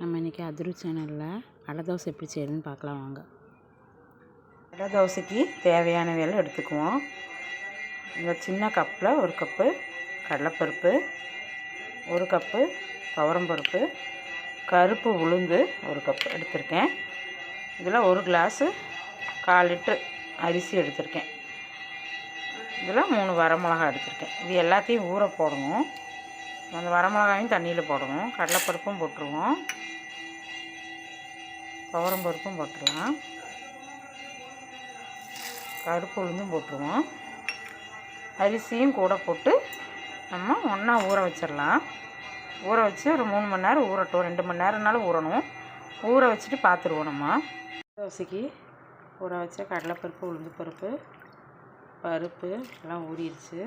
நம்ம இன்றைக்கி அதிரு சேனலில் அடை தோசை எப்படி செய்யணும்னு பார்க்கலாம் வாங்க. அடை தோசைக்கு தேவையான வேலை எடுத்துக்குவோம். இந்த சின்ன கப்பில் 1 கப்பு கடலைப்பருப்பு, 1 கப்பு துவரம்பருப்பு, கருப்பு உளுந்து 1 கப்பு எடுத்திருக்கேன். இதில் 1 கிளாஸு 1/4 லிட்ரு அரிசி எடுத்திருக்கேன். இதில் 3 வரமிளகா எடுத்திருக்கேன். இது எல்லாத்தையும் ஊற போடணும். அந்த வரமிளகாயும் தண்ணியில் போடணும். கடலைப்பருப்பும் போட்டுருவோம், துவரம்பருப்பும் போட்டுடலாம், கருப்பு உளுந்தும் போட்டுருவோம், அரிசியும் கூட போட்டு நம்ம ஒன்றா ஊற வச்சிடலாம். ஊற வச்சு ஒரு 3 மணி நேரம் ஊறட்டும். 2 மணி நேரம்னாலும் ஊறணும். ஊற வச்சுட்டு பார்த்துருவோம். நம்ம தோசைக்கு ஊற வச்ச கடலைப்பருப்பு, உளுந்து பருப்பு, பருப்பு எல்லாம் ஊறிடுச்சு.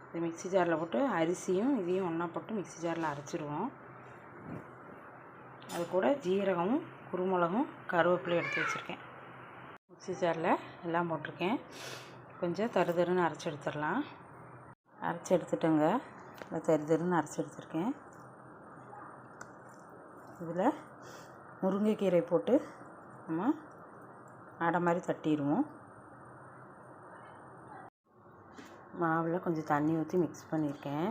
இது மிக்ஸி ஜாரில் போட்டு அரிசியும் இதையும் ஒன்றா போட்டு மிக்ஸி ஜாரில் அரைச்சிடுவோம். அது கூட ஜீரகமும் குருமிளகும் கருவேப்பிலையும் எடுத்து வச்சுருக்கேன். மிக்ஸி ஜாரில் எல்லாம் போட்டிருக்கேன். கொஞ்சம் தருன்னு அரைச்சி எடுத்துடலாம். அரைச்சி எடுத்துட்டோங்க. இல்லை தருன்னு அரைச்சி எடுத்துருக்கேன். இதில் முருங்கைக்கீரை போட்டு நம்ம அடை மாதிரி தட்டிடுவோம். மாவில் கொஞ்சம் தண்ணி ஊற்றி மிக்ஸ் பண்ணியிருக்கேன்.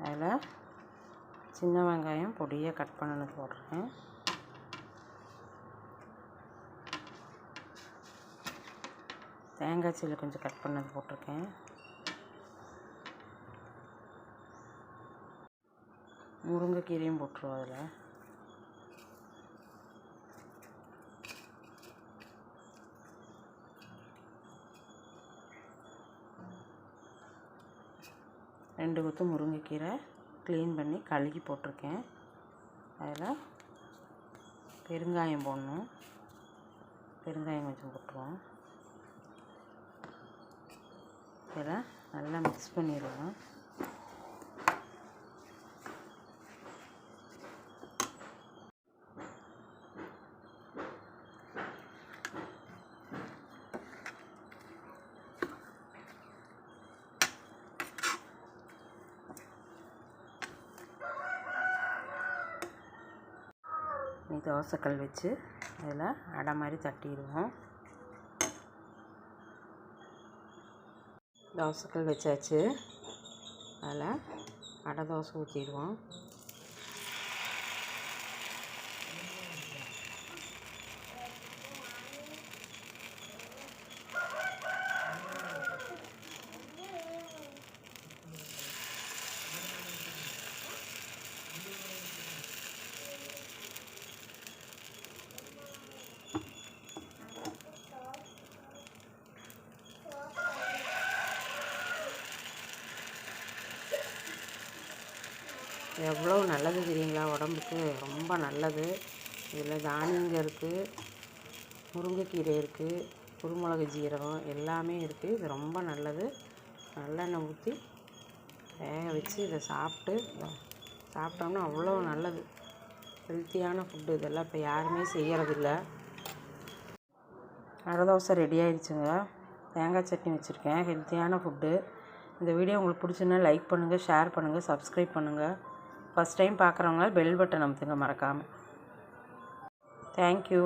அதில் சின்ன வெங்காயம் பொடியாக கட் பண்ணது போடுறேன். தேங்காய் சீலை கொஞ்சம் கட் பண்ணது போட்டிருக்கேன். முருங்கைக்கீரையும் போட்டுருவோம். அதில் ரெண்டு கொத்து முருங்கைக்கீரை க்ளீன் பண்ணி கழுகி போட்டிருக்கேன். அதில் பெருங்காயம் போடணும். பெருங்காயம் கொஞ்சம் போட்டுருவோம். இதில் நல்லா மிக்ஸ் பண்ணிடுவோம். தோசைக்கல் வச்சு அதில் அடை மாதிரி தட்டிடுவோம். தோசைக்கல் வச்சாச்சு. அதில் அடை தோசை ஊற்றிடுவோம். எவ்வளோ நல்லது தெரியுங்களா? உடம்புக்கு ரொம்ப நல்லது. இதில் தானியங்கள் இருக்குது, முருங்கைக்கீரை இருக்குது, குருமிளகு ஜீரகம் எல்லாமே இருக்குது. இது ரொம்ப நல்லது. நல்லெண்ணெய் ஊற்றி வேக வச்சு இதை சாப்பிட்டோம்னா அவ்வளோ நல்லது. ஹெல்த்தியான ஃபுட்டு. இதெல்லாம் இப்போ யாருமே செய்கிறதில்ல. அடை தோசை ரெடி ஆகிடுச்சுங்க. தேங்காய் சட்னி வச்சுருக்கேன். ஹெல்த்தியான ஃபுட்டு. இந்த வீடியோ உங்களுக்கு பிடிச்சுன்னா லைக் பண்ணுங்கள், ஷேர் பண்ணுங்கள், சப்ஸ்கிரைப் பண்ணுங்கள். ஃபஸ்ட் டைம் பார்க்குறவங்க பெல் பட்டன் அமுத்துங்க மறக்காமல். தேங்க்யூ.